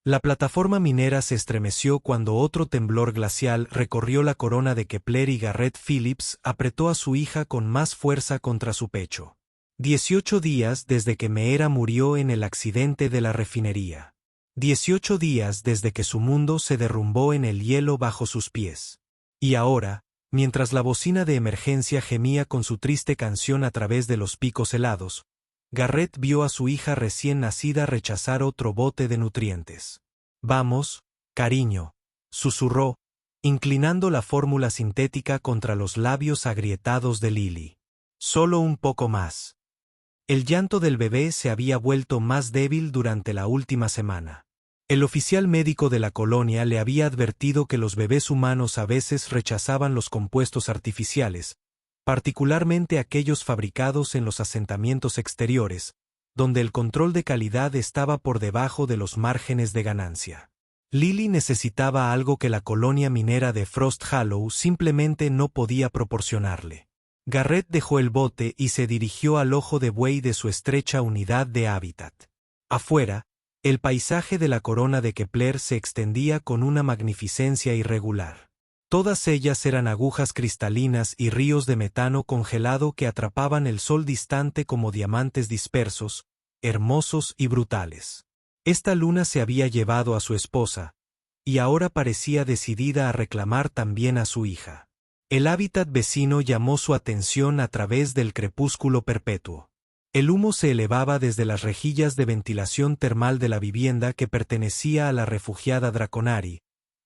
La plataforma minera se estremeció cuando otro temblor glacial recorrió la corona de Kepler y Garrett Phillips apretó a su hija con más fuerza contra su pecho. 18 días desde que Meera murió en el accidente de la refinería. 18 días desde que su mundo se derrumbó en el hielo bajo sus pies. Y ahora, mientras la bocina de emergencia gemía con su triste canción a través de los picos helados, Garrett vio a su hija recién nacida rechazar otro bote de nutrientes. «Vamos, cariño», susurró, inclinando la fórmula sintética contra los labios agrietados de Lily. «Solo un poco más». El llanto del bebé se había vuelto más débil durante la última semana. El oficial médico de la colonia le había advertido que los bebés humanos a veces rechazaban los compuestos artificiales, particularmente aquellos fabricados en los asentamientos exteriores, donde el control de calidad estaba por debajo de los márgenes de ganancia. Lily necesitaba algo que la colonia minera de Frost Hollow simplemente no podía proporcionarle. Garrett dejó el bote y se dirigió al ojo de buey de su estrecha unidad de hábitat. Afuera, el paisaje de la corona de Kepler se extendía con una magnificencia irregular. Todas ellas eran agujas cristalinas y ríos de metano congelado que atrapaban el sol distante como diamantes dispersos, hermosos y brutales. Esta luna se había llevado a su esposa, y ahora parecía decidida a reclamar también a su hija. El hábitat vecino llamó su atención a través del crepúsculo perpetuo. El humo se elevaba desde las rejillas de ventilación termal de la vivienda que pertenecía a la refugiada Draconari,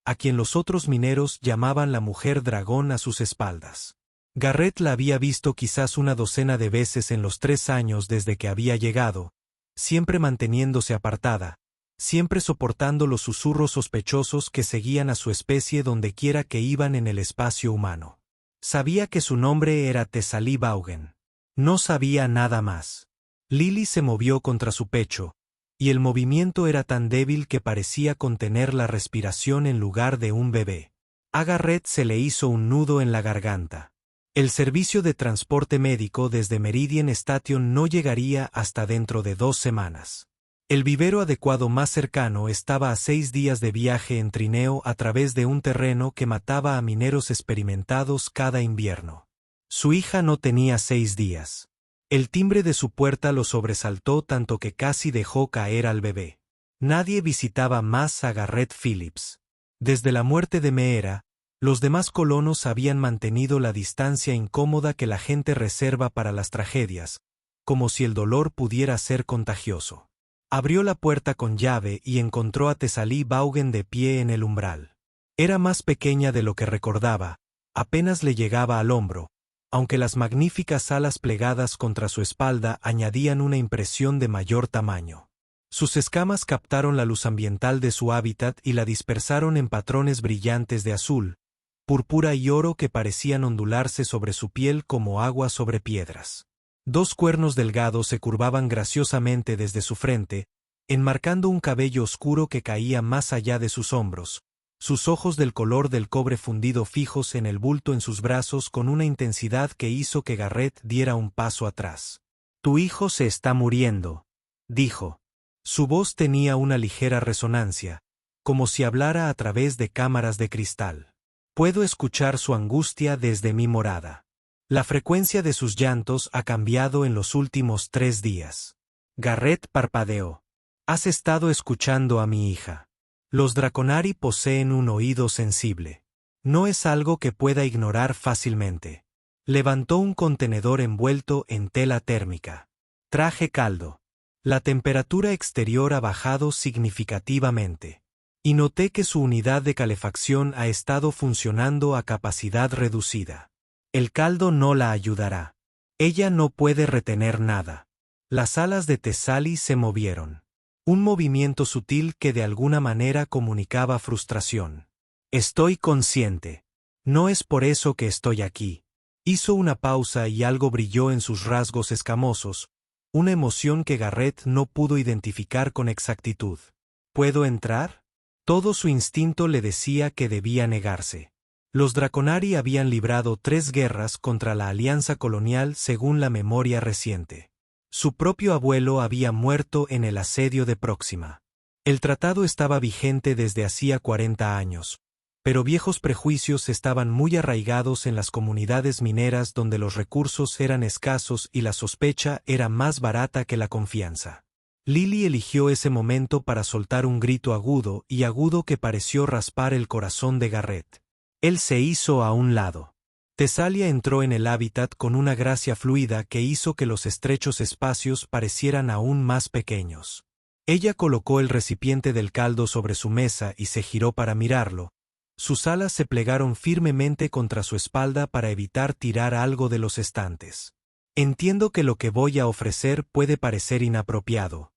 a quien los otros mineros llamaban la mujer dragón a sus espaldas. Garrett la había visto quizás una docena de veces en los 3 años desde que había llegado, siempre manteniéndose apartada, siempre soportando los susurros sospechosos que seguían a su especie dondequiera que iban en el espacio humano. Sabía que su nombre era Thessaly Vaughan. No sabía nada más. Lily se movió contra su pecho, y el movimiento era tan débil que parecía contener la respiración en lugar de un bebé. A Garrett se le hizo un nudo en la garganta. El servicio de transporte médico desde Meridian Station no llegaría hasta dentro de 2 semanas. El vivero adecuado más cercano estaba a 6 días de viaje en trineo a través de un terreno que mataba a mineros experimentados cada invierno. Su hija no tenía 6 días. El timbre de su puerta lo sobresaltó tanto que casi dejó caer al bebé. Nadie visitaba más a Garrett Phillips. Desde la muerte de Meera, los demás colonos habían mantenido la distancia incómoda que la gente reserva para las tragedias, como si el dolor pudiera ser contagioso. Abrió la puerta con llave y encontró a Thessaly Vaughan de pie en el umbral. Era más pequeña de lo que recordaba, apenas le llegaba al hombro, aunque las magníficas alas plegadas contra su espalda añadían una impresión de mayor tamaño. Sus escamas captaron la luz ambiental de su hábitat y la dispersaron en patrones brillantes de azul, púrpura y oro que parecían ondularse sobre su piel como agua sobre piedras. 2 cuernos delgados se curvaban graciosamente desde su frente, enmarcando un cabello oscuro que caía más allá de sus hombros, sus ojos del color del cobre fundido fijos en el bulto en sus brazos con una intensidad que hizo que Garrett diera un paso atrás. «Tu hijo se está muriendo», dijo. Su voz tenía una ligera resonancia, como si hablara a través de cámaras de cristal. «Puedo escuchar su angustia desde mi morada. La frecuencia de sus llantos ha cambiado en los últimos 3 días». Garrett parpadeó. «Has estado escuchando a mi hija. Los Draconari poseen un oído sensible. No es algo que pueda ignorar fácilmente». Levantó un contenedor envuelto en tela térmica. «Traje caldo. La temperatura exterior ha bajado significativamente. Y noté que su unidad de calefacción ha estado funcionando a capacidad reducida. El caldo no la ayudará. Ella no puede retener nada». Las alas de Thessaly se movieron. Un movimiento sutil que de alguna manera comunicaba frustración. «Estoy consciente. No es por eso que estoy aquí». Hizo una pausa y algo brilló en sus rasgos escamosos, una emoción que Garrett no pudo identificar con exactitud. «¿Puedo entrar?». Todo su instinto le decía que debía negarse. Los Draconari habían librado 3 guerras contra la alianza colonial según la memoria reciente. Su propio abuelo había muerto en el asedio de Próxima. El tratado estaba vigente desde hacía 40 años, pero viejos prejuicios estaban muy arraigados en las comunidades mineras donde los recursos eran escasos y la sospecha era más barata que la confianza. Lily eligió ese momento para soltar un grito agudo que pareció raspar el corazón de Garrett. Él se hizo a un lado. Tesalia entró en el hábitat con una gracia fluida que hizo que los estrechos espacios parecieran aún más pequeños. Ella colocó el recipiente del caldo sobre su mesa y se giró para mirarlo. Sus alas se plegaron firmemente contra su espalda para evitar tirar algo de los estantes. Entiendo que lo que voy a ofrecer puede parecer inapropiado,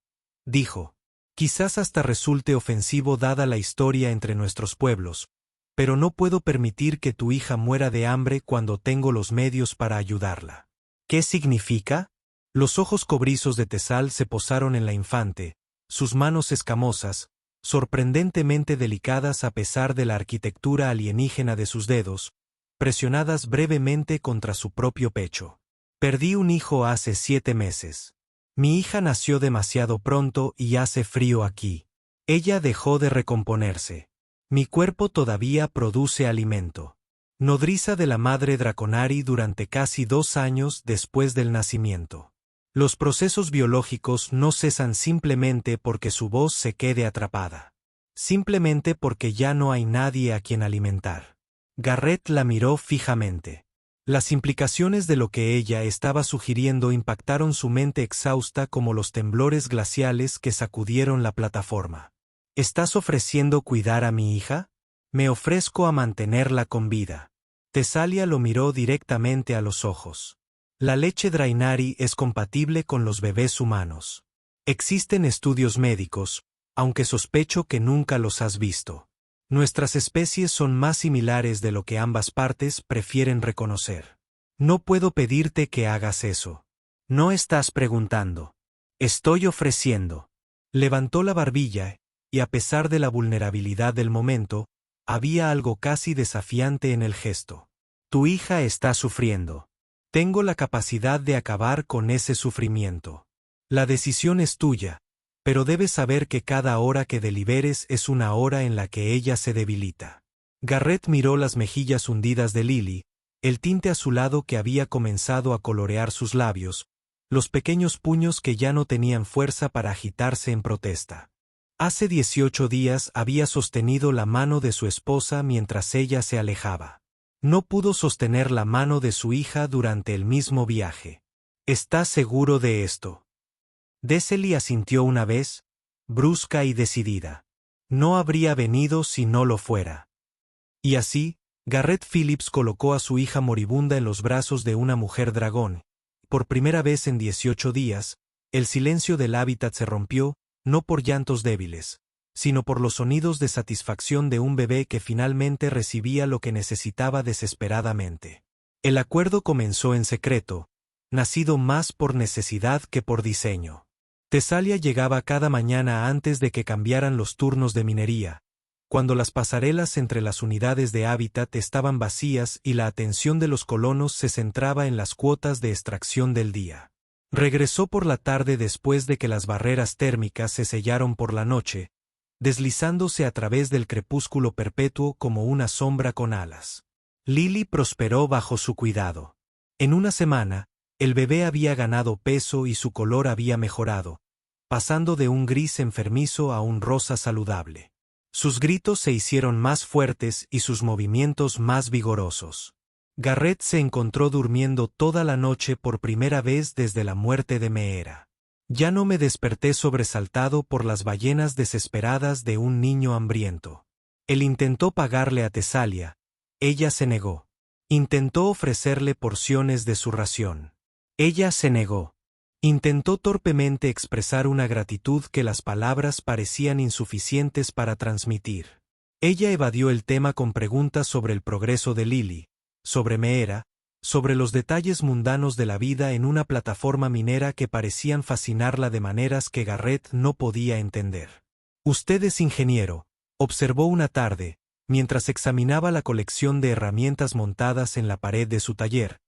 dijo. Quizás hasta resulte ofensivo dada la historia entre nuestros pueblos, pero no puedo permitir que tu hija muera de hambre cuando tengo los medios para ayudarla. ¿Qué significa? Los ojos cobrizos de Tesal se posaron en la infante, sus manos escamosas, sorprendentemente delicadas a pesar de la arquitectura alienígena de sus dedos, presionadas brevemente contra su propio pecho. Perdí un hijo hace 7 meses. Mi hija nació demasiado pronto y hace frío aquí. Ella dejó de recomponerse. Mi cuerpo todavía produce alimento. Nodriza de la madre Draconari durante casi 2 años después del nacimiento. Los procesos biológicos no cesan simplemente porque su voz se quede atrapada. Simplemente porque ya no hay nadie a quien alimentar. Garrett la miró fijamente. Las implicaciones de lo que ella estaba sugiriendo impactaron su mente exhausta como los temblores glaciales que sacudieron la plataforma. ¿Estás ofreciendo cuidar a mi hija? Me ofrezco a mantenerla con vida. Tesalia lo miró directamente a los ojos. La leche Draenari es compatible con los bebés humanos. Existen estudios médicos, aunque sospecho que nunca los has visto. Nuestras especies son más similares de lo que ambas partes prefieren reconocer. No puedo pedirte que hagas eso. No estás preguntando. Estoy ofreciendo. Levantó la barbilla, y a pesar de la vulnerabilidad del momento, había algo casi desafiante en el gesto. Tu hija está sufriendo. Tengo la capacidad de acabar con ese sufrimiento. La decisión es tuya, pero debes saber que cada hora que deliberes es una hora en la que ella se debilita. Garrett miró las mejillas hundidas de Lily, el tinte azulado que había comenzado a colorear sus labios, los pequeños puños que ya no tenían fuerza para agitarse en protesta. Hace 18 días había sostenido la mano de su esposa mientras ella se alejaba. No pudo sostener la mano de su hija durante el mismo viaje. ¿Estás seguro de esto? Desley asintió una vez, brusca y decidida. No habría venido si no lo fuera. Y así, Garrett Phillips colocó a su hija moribunda en los brazos de una mujer dragón. Por primera vez en 18 días, el silencio del hábitat se rompió, no por llantos débiles, sino por los sonidos de satisfacción de un bebé que finalmente recibía lo que necesitaba desesperadamente. El acuerdo comenzó en secreto, nacido más por necesidad que por diseño. Tesalia llegaba cada mañana antes de que cambiaran los turnos de minería, cuando las pasarelas entre las unidades de hábitat estaban vacías y la atención de los colonos se centraba en las cuotas de extracción del día. Regresó por la tarde después de que las barreras térmicas se sellaron por la noche, deslizándose a través del crepúsculo perpetuo como una sombra con alas. Lily prosperó bajo su cuidado. En una semana, el bebé había ganado peso y su color había mejorado, pasando de un gris enfermizo a un rosa saludable. Sus gritos se hicieron más fuertes y sus movimientos más vigorosos. Garrett se encontró durmiendo toda la noche por primera vez desde la muerte de Meera. Ya no me desperté sobresaltado por las ballenas desesperadas de un niño hambriento. Él intentó pagarle a Tesalia. Ella se negó. Intentó ofrecerle porciones de su ración. Ella se negó. Intentó torpemente expresar una gratitud que las palabras parecían insuficientes para transmitir. Ella evadió el tema con preguntas sobre el progreso de Lily, sobre Meera, sobre los detalles mundanos de la vida en una plataforma minera que parecían fascinarla de maneras que Garrett no podía entender. Usted es ingeniero, observó una tarde, mientras examinaba la colección de herramientas montadas en la pared de su taller,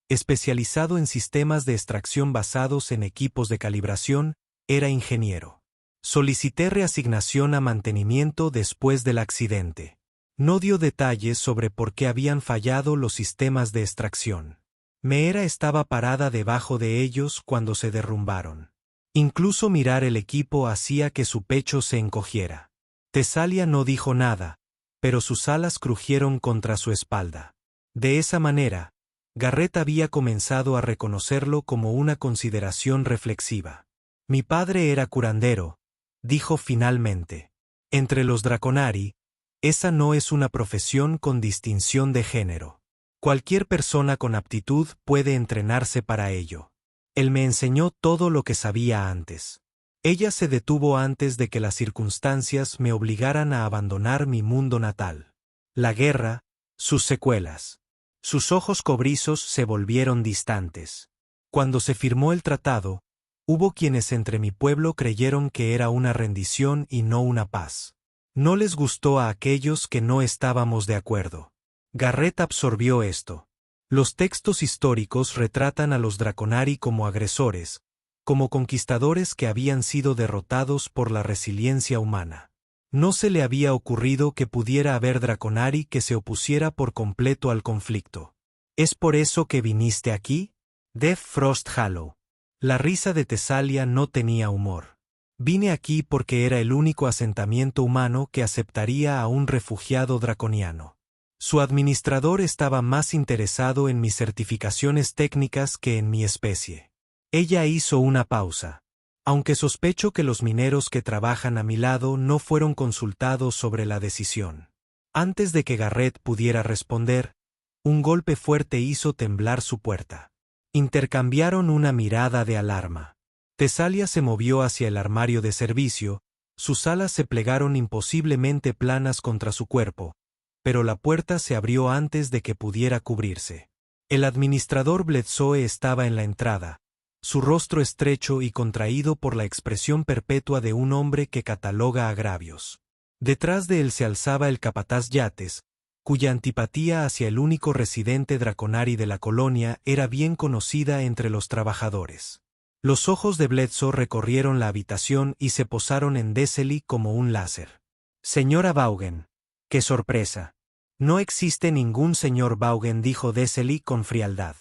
especializado en sistemas de extracción basados en equipos de calibración, era ingeniero. Solicité reasignación a mantenimiento después del accidente. No dio detalles sobre por qué habían fallado los sistemas de extracción. Meera estaba parada debajo de ellos cuando se derrumbaron. Incluso mirar el equipo hacía que su pecho se encogiera. Tesalia no dijo nada, pero sus alas crujieron contra su espalda. De esa manera, Garrett había comenzado a reconocerlo como una consideración reflexiva. Mi padre era curandero, dijo finalmente. Entre los Draconari, esa no es una profesión con distinción de género. Cualquier persona con aptitud puede entrenarse para ello. Él me enseñó todo lo que sabía antes. Ella se detuvo antes de que las circunstancias me obligaran a abandonar mi mundo natal. La guerra, sus secuelas. Sus ojos cobrizos se volvieron distantes. Cuando se firmó el tratado, hubo quienes entre mi pueblo creyeron que era una rendición y no una paz. No les gustó a aquellos que no estábamos de acuerdo. Garrett absorbió esto. Los textos históricos retratan a los Draconari como agresores, como conquistadores que habían sido derrotados por la resiliencia humana. No se le había ocurrido que pudiera haber Draconari que se opusiera por completo al conflicto. ¿Es por eso que viniste aquí? Death Frost Hollow. La risa de Tesalia no tenía humor. Vine aquí porque era el único asentamiento humano que aceptaría a un refugiado draconiano. Su administrador estaba más interesado en mis certificaciones técnicas que en mi especie. Ella hizo una pausa. Aunque sospecho que los mineros que trabajan a mi lado no fueron consultados sobre la decisión. Antes de que Garrett pudiera responder, un golpe fuerte hizo temblar su puerta. Intercambiaron una mirada de alarma. Tesalia se movió hacia el armario de servicio, sus alas se plegaron imposiblemente planas contra su cuerpo, pero la puerta se abrió antes de que pudiera cubrirse. El administrador Bledsoe estaba en la entrada, su rostro estrecho y contraído por la expresión perpetua de un hombre que cataloga agravios. Detrás de él se alzaba el capataz Yates, cuya antipatía hacia el único residente Draconari de la colonia era bien conocida entre los trabajadores. Los ojos de Bledsoe recorrieron la habitación y se posaron en Desailly como un láser. Señora Vaughan. ¡Qué sorpresa! No existe ningún señor Vaughan, dijo Desailly con frialdad.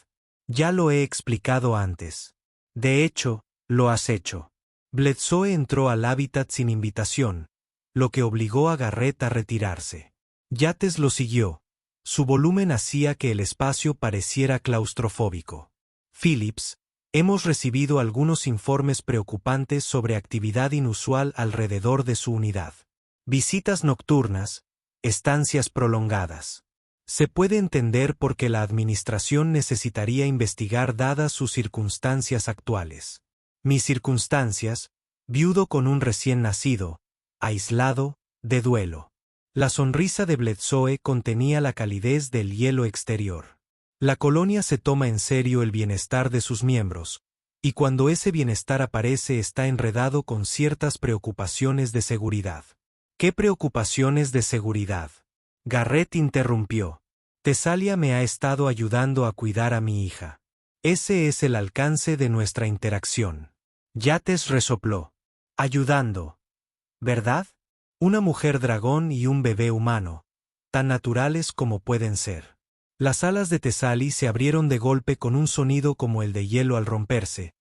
Ya lo he explicado antes. De hecho, lo has hecho. Bledsoe entró al hábitat sin invitación, lo que obligó a Garrett a retirarse. Yates lo siguió. Su volumen hacía que el espacio pareciera claustrofóbico. Phillips, hemos recibido algunos informes preocupantes sobre actividad inusual alrededor de su unidad. Visitas nocturnas, estancias prolongadas. Se puede entender por qué la administración necesitaría investigar dadas sus circunstancias actuales. Mis circunstancias, viudo con un recién nacido, aislado, de duelo. La sonrisa de Bledsoe contenía la calidez del hielo exterior. La colonia se toma en serio el bienestar de sus miembros, y cuando ese bienestar aparece está enredado con ciertas preocupaciones de seguridad. ¿Qué preocupaciones de seguridad? Garrett interrumpió. Tesalia me ha estado ayudando a cuidar a mi hija. Ese es el alcance de nuestra interacción. Yates resopló. Ayudando. ¿Verdad? Una mujer dragón y un bebé humano, tan naturales como pueden ser. Las alas de Tesalia se abrieron de golpe con un sonido como el de hielo al romperse,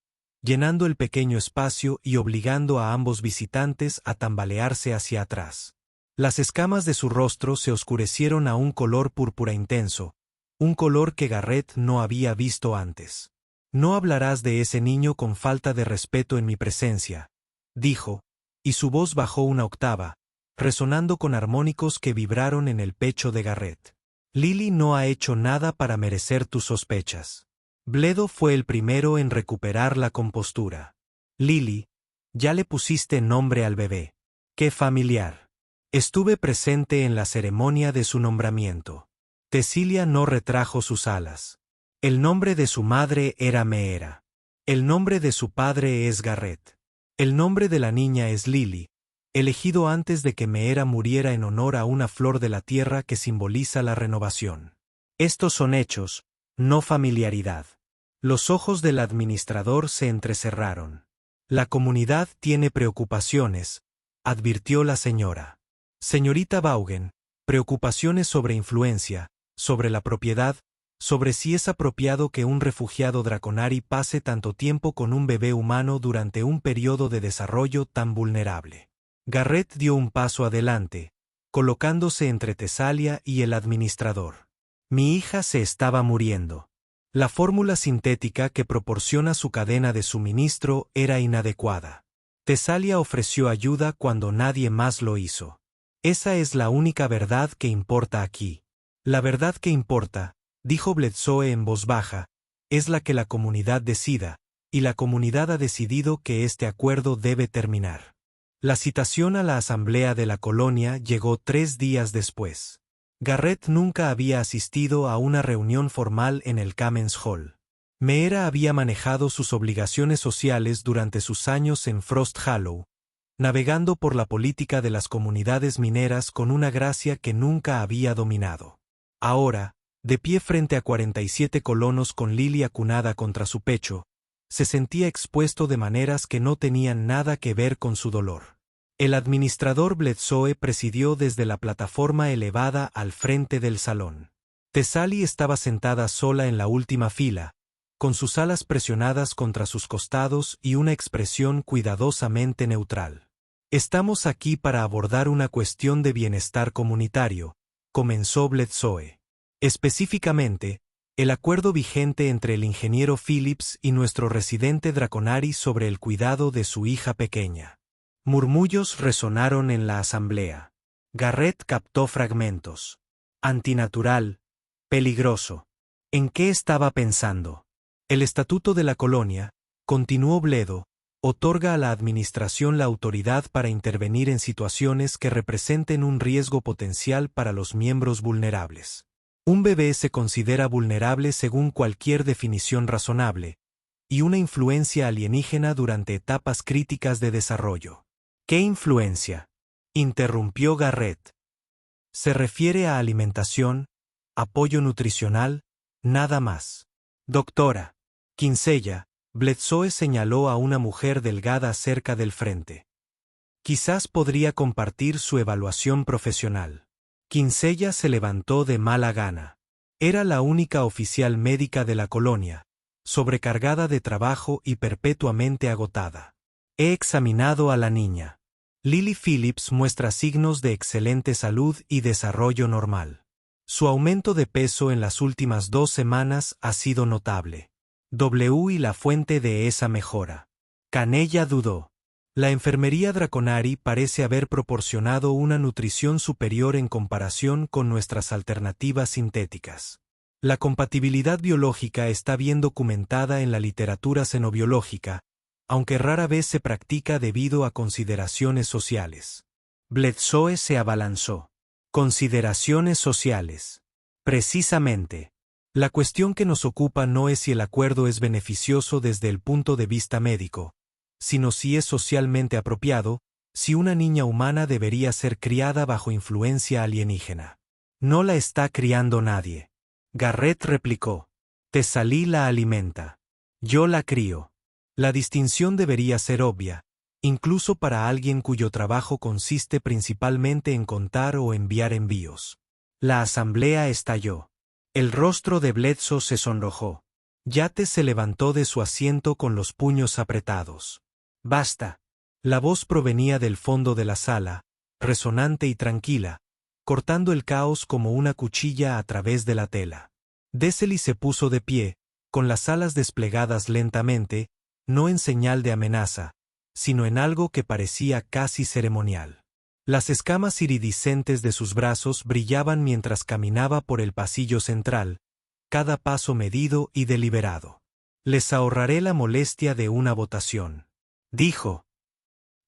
llenando el pequeño espacio y obligando a ambos visitantes a tambalearse hacia atrás. Las escamas de su rostro se oscurecieron a un color púrpura intenso, un color que Garrett no había visto antes. No hablarás de ese niño con falta de respeto en mi presencia, dijo, y su voz bajó una octava, resonando con armónicos que vibraron en el pecho de Garrett. Lily no ha hecho nada para merecer tus sospechas. Bledo fue el primero en recuperar la compostura. Lily, ya le pusiste nombre al bebé. ¡Qué familiar! Estuve presente en la ceremonia de su nombramiento. Tesalia no retrajo sus alas. El nombre de su madre era Meera. El nombre de su padre es Garrett. El nombre de la niña es Lily, elegido antes de que Meera muriera en honor a una flor de la tierra que simboliza la renovación. Estos son hechos, no familiaridad. Los ojos del administrador se entrecerraron. La comunidad tiene preocupaciones, advirtió la señora. Señorita Vaughan, preocupaciones sobre influencia, sobre la propiedad, sobre si es apropiado que un refugiado Draconari pase tanto tiempo con un bebé humano durante un periodo de desarrollo tan vulnerable. Garrett dio un paso adelante, colocándose entre Tesalia y el administrador. Mi hija se estaba muriendo. La fórmula sintética que proporciona su cadena de suministro era inadecuada. Tesalia ofreció ayuda cuando nadie más lo hizo. Esa es la única verdad que importa aquí. La verdad que importa, dijo Bledsoe en voz baja, es la que la comunidad decida, y la comunidad ha decidido que este acuerdo debe terminar. La citación a la asamblea de la colonia llegó 3 días después. Garrett nunca había asistido a una reunión formal en el Camen's Hall. Meera había manejado sus obligaciones sociales durante sus años en Frost Hollow, navegando por la política de las comunidades mineras con una gracia que nunca había dominado. Ahora, de pie frente a 47 colonos con Lily acunada contra su pecho, se sentía expuesto de maneras que no tenían nada que ver con su dolor. El administrador Bledsoe presidió desde la plataforma elevada al frente del salón. Tesalia estaba sentada sola en la última fila, con sus alas presionadas contra sus costados y una expresión cuidadosamente neutral. Estamos aquí para abordar una cuestión de bienestar comunitario, comenzó Bledsoe. Específicamente, el acuerdo vigente entre el ingeniero Phillips y nuestro residente Draconari sobre el cuidado de su hija pequeña. Murmullos resonaron en la asamblea. Garrett captó fragmentos. Antinatural, peligroso. ¿En qué estaba pensando? El estatuto de la colonia, continuó Bledo, otorga a la administración la autoridad para intervenir en situaciones que representen un riesgo potencial para los miembros vulnerables. Un bebé se considera vulnerable según cualquier definición razonable, y una influencia alienígena durante etapas críticas de desarrollo. ¿Qué influencia?, interrumpió Garrett. Se refiere a alimentación, apoyo nutricional, nada más. Doctora Kinsella, Bledsoe señaló a una mujer delgada cerca del frente. Quizás podría compartir su evaluación profesional. Kinsella se levantó de mala gana. Era la única oficial médica de la colonia, sobrecargada de trabajo y perpetuamente agotada. He examinado a la niña. Lily Phillips muestra signos de excelente salud y desarrollo normal. Su aumento de peso en las últimas 2 semanas ha sido notable. W y la fuente de esa mejora. Canella dudó. La enfermería Draconari parece haber proporcionado una nutrición superior en comparación con nuestras alternativas sintéticas. La compatibilidad biológica está bien documentada en la literatura xenobiológica, aunque rara vez se practica debido a consideraciones sociales. Bledsoe se abalanzó. Consideraciones sociales. Precisamente. La cuestión que nos ocupa no es si el acuerdo es beneficioso desde el punto de vista médico, sino si es socialmente apropiado, si una niña humana debería ser criada bajo influencia alienígena. No la está criando nadie. Garrett replicó. Tesalí la alimenta. Yo la crío. La distinción debería ser obvia, incluso para alguien cuyo trabajo consiste principalmente en contar o enviar envíos. La asamblea estalló. El rostro de Bledsoe se sonrojó. Yates se levantó de su asiento con los puños apretados. Basta. La voz provenía del fondo de la sala, resonante y tranquila, cortando el caos como una cuchilla a través de la tela. Desley se puso de pie, con las alas desplegadas lentamente, no en señal de amenaza, sino en algo que parecía casi ceremonial. Las escamas iridiscentes de sus brazos brillaban mientras caminaba por el pasillo central, cada paso medido y deliberado. Les ahorraré la molestia de una votación, dijo.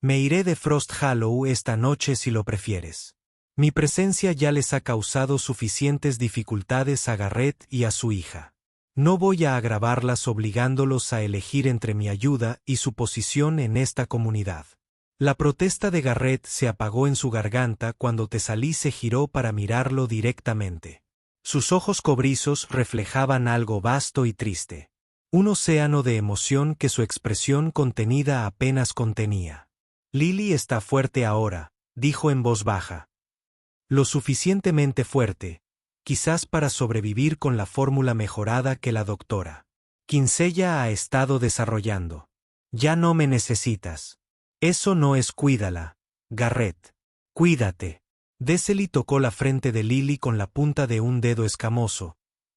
Me iré de Frost Hollow esta noche si lo prefieres. Mi presencia ya les ha causado suficientes dificultades a Garrett y a su hija. No voy a agravarlas obligándolos a elegir entre mi ayuda y su posición en esta comunidad. La protesta de Garrett se apagó en su garganta cuando Tesalí se giró para mirarlo directamente. Sus ojos cobrizos reflejaban algo vasto y triste. Un océano de emoción que su expresión contenida apenas contenía. Lily está fuerte ahora, dijo en voz baja. Lo suficientemente fuerte, quizás para sobrevivir con la fórmula mejorada que la doctora Kinsella ha estado desarrollando. Ya no me necesitas. Eso no es cuídala, Garrett. Cuídate. Desely tocó la frente de Lily con la punta de un dedo escamoso,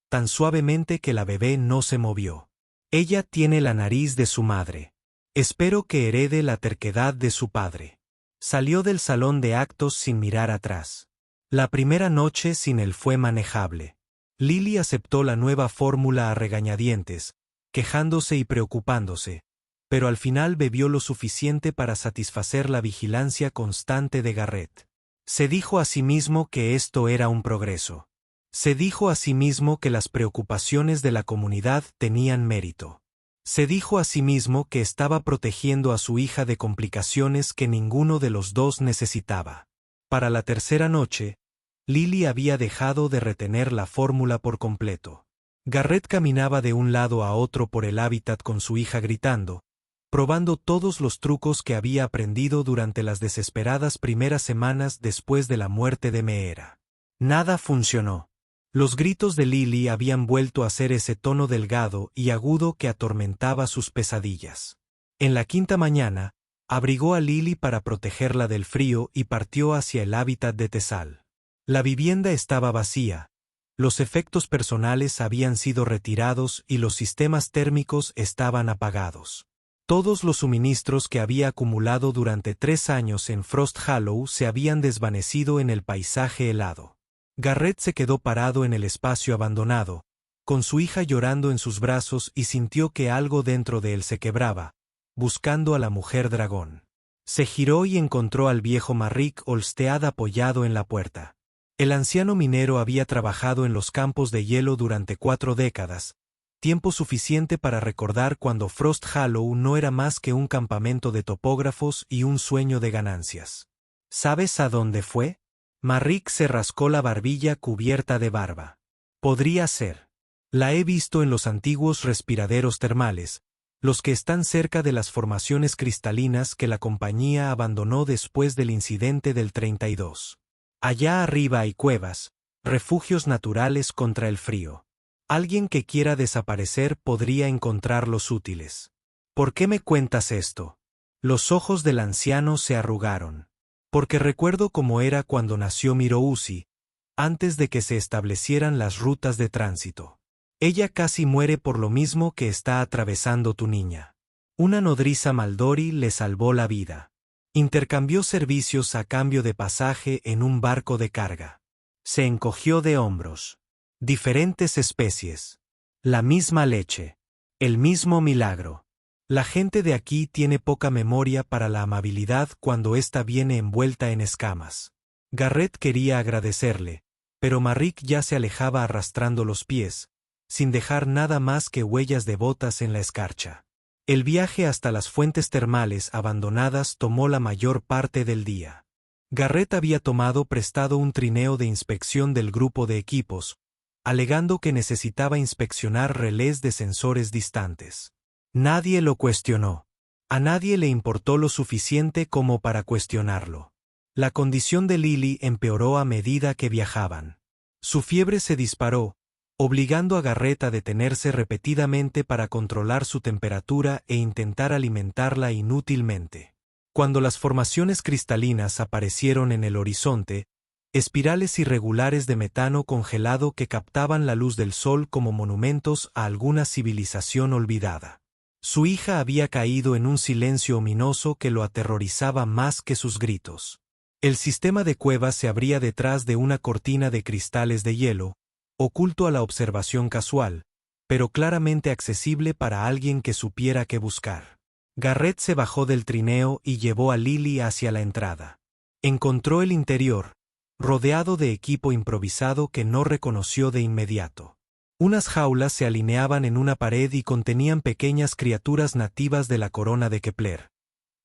tan suavemente que la bebé no se movió. Ella tiene la nariz de su madre. Espero que herede la terquedad de su padre. Salió del salón de actos sin mirar atrás. La primera noche sin él fue manejable. Lily aceptó la nueva fórmula a regañadientes, quejándose y preocupándose, pero al final bebió lo suficiente para satisfacer la vigilancia constante de Garrett. Se dijo a sí mismo que esto era un progreso. Se dijo a sí mismo que las preocupaciones de la comunidad tenían mérito. Se dijo a sí mismo que estaba protegiendo a su hija de complicaciones que ninguno de los dos necesitaba. Para la tercera noche, Lily había dejado de retener la fórmula por completo. Garrett caminaba de un lado a otro por el hábitat con su hija gritando, probando todos los trucos que había aprendido durante las desesperadas primeras semanas después de la muerte de Meera. Nada funcionó. Los gritos de Lily habían vuelto a ser ese tono delgado y agudo que atormentaba sus pesadillas. En la quinta mañana, abrigó a Lily para protegerla del frío y partió hacia el hábitat de Tessal. La vivienda estaba vacía, los efectos personales habían sido retirados y los sistemas térmicos estaban apagados. Todos los suministros que había acumulado durante 3 años en Frost Hollow se habían desvanecido en el paisaje helado. Garrett se quedó parado en el espacio abandonado, con su hija llorando en sus brazos y sintió que algo dentro de él se quebraba, buscando a la mujer dragón. Se giró y encontró al viejo Marrik Olstead apoyado en la puerta. El anciano minero había trabajado en los campos de hielo durante 4 décadas, tiempo suficiente para recordar cuando Frost Hollow no era más que un campamento de topógrafos y un sueño de ganancias. ¿Sabes a dónde fue? Marrik se rascó la barbilla cubierta de barba. Podría ser. La he visto en los antiguos respiraderos termales, los que están cerca de las formaciones cristalinas que la compañía abandonó después del incidente del 32. Allá arriba hay cuevas, refugios naturales contra el frío. Alguien que quiera desaparecer podría encontrarlos útiles. ¿Por qué me cuentas esto? Los ojos del anciano se arrugaron. Porque recuerdo cómo era cuando nació Mirousi, antes de que se establecieran las rutas de tránsito. Ella casi muere por lo mismo que está atravesando tu niña. Una nodriza Maldori le salvó la vida. Intercambió servicios a cambio de pasaje en un barco de carga. Se encogió de hombros. Diferentes especies. La misma leche. El mismo milagro. La gente de aquí tiene poca memoria para la amabilidad cuando ésta viene envuelta en escamas. Garrett quería agradecerle, pero Marrik ya se alejaba arrastrando los pies, sin dejar nada más que huellas de botas en la escarcha. El viaje hasta las fuentes termales abandonadas tomó la mayor parte del día. Garrett había tomado prestado un trineo de inspección del grupo de equipos, alegando que necesitaba inspeccionar relés de sensores distantes. Nadie lo cuestionó. A nadie le importó lo suficiente como para cuestionarlo. La condición de Lily empeoró a medida que viajaban. Su fiebre se disparó, obligando a Garrett a detenerse repetidamente para controlar su temperatura e intentar alimentarla inútilmente. Cuando las formaciones cristalinas aparecieron en el horizonte, espirales irregulares de metano congelado que captaban la luz del sol como monumentos a alguna civilización olvidada. Su hija había caído en un silencio ominoso que lo aterrorizaba más que sus gritos. El sistema de cuevas se abría detrás de una cortina de cristales de hielo, oculto a la observación casual, pero claramente accesible para alguien que supiera qué buscar. Garrett se bajó del trineo y llevó a Lily hacia la entrada. Encontró el interior, rodeado de equipo improvisado que no reconoció de inmediato. Unas jaulas se alineaban en una pared y contenían pequeñas criaturas nativas de la corona de Kepler.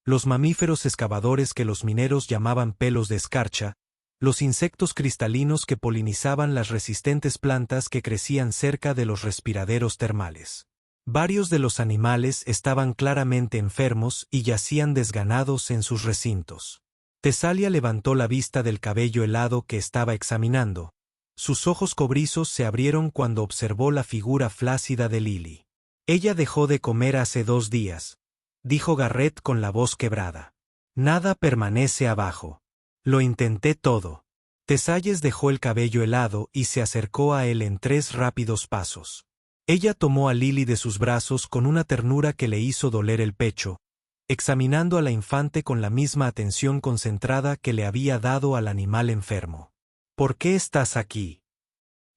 Los mamíferos excavadores que los mineros llamaban pelos de escarcha, los insectos cristalinos que polinizaban las resistentes plantas que crecían cerca de los respiraderos termales. Varios de los animales estaban claramente enfermos y yacían desganados en sus recintos. Tesalia levantó la vista del cabello helado que estaba examinando. Sus ojos cobrizos se abrieron cuando observó la figura flácida de Lily. Ella dejó de comer hace 2 días, dijo Garrett con la voz quebrada. Nada permanece abajo. Lo intenté todo. Tesalles dejó el cabello helado y se acercó a él en 3 rápidos pasos. Ella tomó a Lily de sus brazos con una ternura que le hizo doler el pecho, examinando a la infante con la misma atención concentrada que le había dado al animal enfermo. ¿Por qué estás aquí?,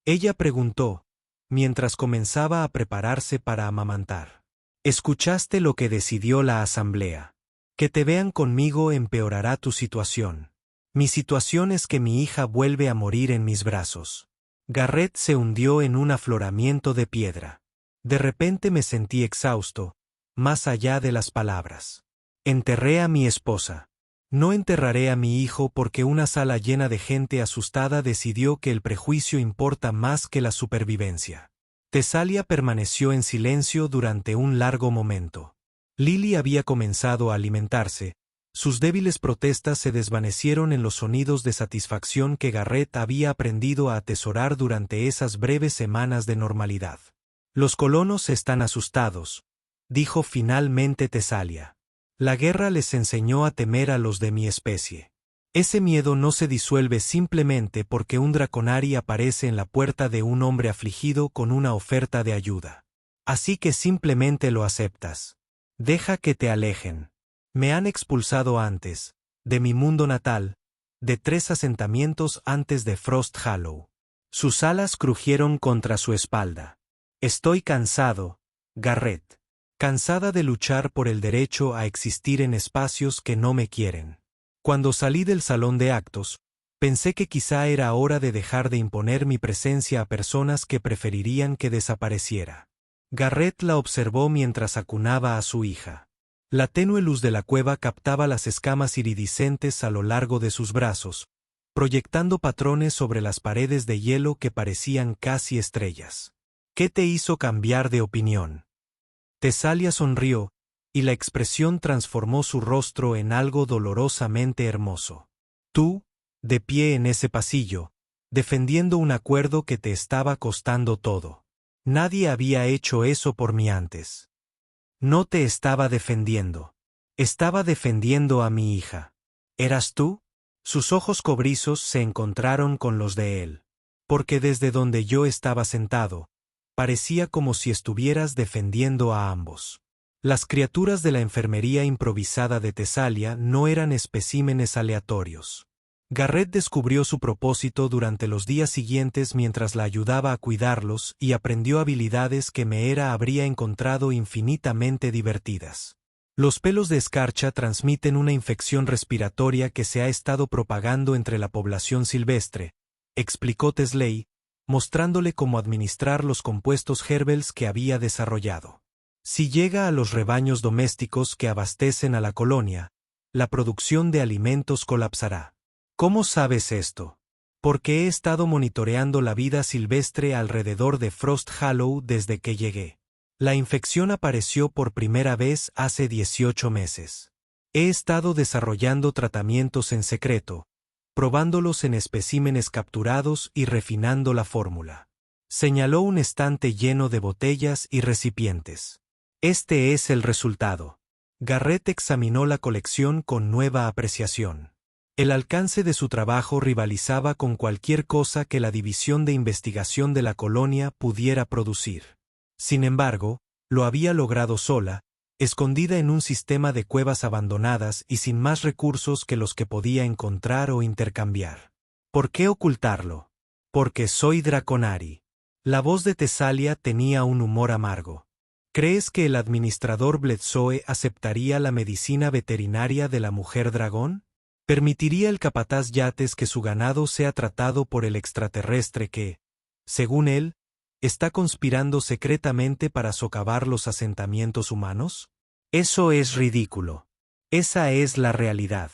ella preguntó, mientras comenzaba a prepararse para amamantar. ¿Escuchaste lo que decidió la asamblea? Que te vean conmigo empeorará tu situación. Mi situación es que mi hija vuelve a morir en mis brazos. Garrett se hundió en un afloramiento de piedra. De repente me sentí exhausto, más allá de las palabras. Enterré a mi esposa. No enterraré a mi hijo porque una sala llena de gente asustada decidió que el prejuicio importa más que la supervivencia. Tesalia permaneció en silencio durante un largo momento. Lily había comenzado a alimentarse. Sus débiles protestas se desvanecieron en los sonidos de satisfacción que Garrett había aprendido a atesorar durante esas breves semanas de normalidad. Los colonos están asustados, dijo finalmente Tesalia. La guerra les enseñó a temer a los de mi especie. Ese miedo no se disuelve simplemente porque un Draconari aparece en la puerta de un hombre afligido con una oferta de ayuda. Así que simplemente lo aceptas. Deja que te alejen. Me han expulsado antes, de mi mundo natal, de 3 asentamientos antes de Frost Hollow. Sus alas crujieron contra su espalda. Estoy cansado, Garrett. Cansada de luchar por el derecho a existir en espacios que no me quieren. Cuando salí del salón de actos, pensé que quizá era hora de dejar de imponer mi presencia a personas que preferirían que desapareciera. Garrett la observó mientras acunaba a su hija. La tenue luz de la cueva captaba las escamas iridiscentes a lo largo de sus brazos, proyectando patrones sobre las paredes de hielo que parecían casi estrellas. ¿Qué te hizo cambiar de opinión? Tesalia sonrió, y la expresión transformó su rostro en algo dolorosamente hermoso. Tú, de pie en ese pasillo, defendiendo un acuerdo que te estaba costando todo. Nadie había hecho eso por mí antes. No te estaba defendiendo. Estaba defendiendo a mi hija. ¿Eras tú? Sus ojos cobrizos se encontraron con los de él. Porque desde donde yo estaba sentado, parecía como si estuvieras defendiendo a ambos. Las criaturas de la enfermería improvisada de Tesalia no eran especímenes aleatorios. Garrett descubrió su propósito durante los días siguientes mientras la ayudaba a cuidarlos y aprendió habilidades que Meera habría encontrado infinitamente divertidas. Los pelos de escarcha transmiten una infección respiratoria que se ha estado propagando entre la población silvestre, explicó Tesley, mostrándole cómo administrar los compuestos Herbels que había desarrollado. Si llega a los rebaños domésticos que abastecen a la colonia, la producción de alimentos colapsará. ¿Cómo sabes esto? Porque he estado monitoreando la vida silvestre alrededor de Frost Hollow desde que llegué. La infección apareció por primera vez hace 18 meses. He estado desarrollando tratamientos en secreto, probándolos en especímenes capturados y refinando la fórmula. Señaló un estante lleno de botellas y recipientes. Este es el resultado. Garrett examinó la colección con nueva apreciación. El alcance de su trabajo rivalizaba con cualquier cosa que la División de Investigación de la Colonia pudiera producir. Sin embargo, lo había logrado sola, escondida en un sistema de cuevas abandonadas y sin más recursos que los que podía encontrar o intercambiar. ¿Por qué ocultarlo? Porque soy Draconari. La voz de Tesalia tenía un humor amargo. ¿Crees que el administrador Bledsoe aceptaría la medicina veterinaria de la mujer dragón? ¿Permitiría el capataz Yates que su ganado sea tratado por el extraterrestre que, según él, está conspirando secretamente para socavar los asentamientos humanos? Eso es ridículo. Esa es la realidad.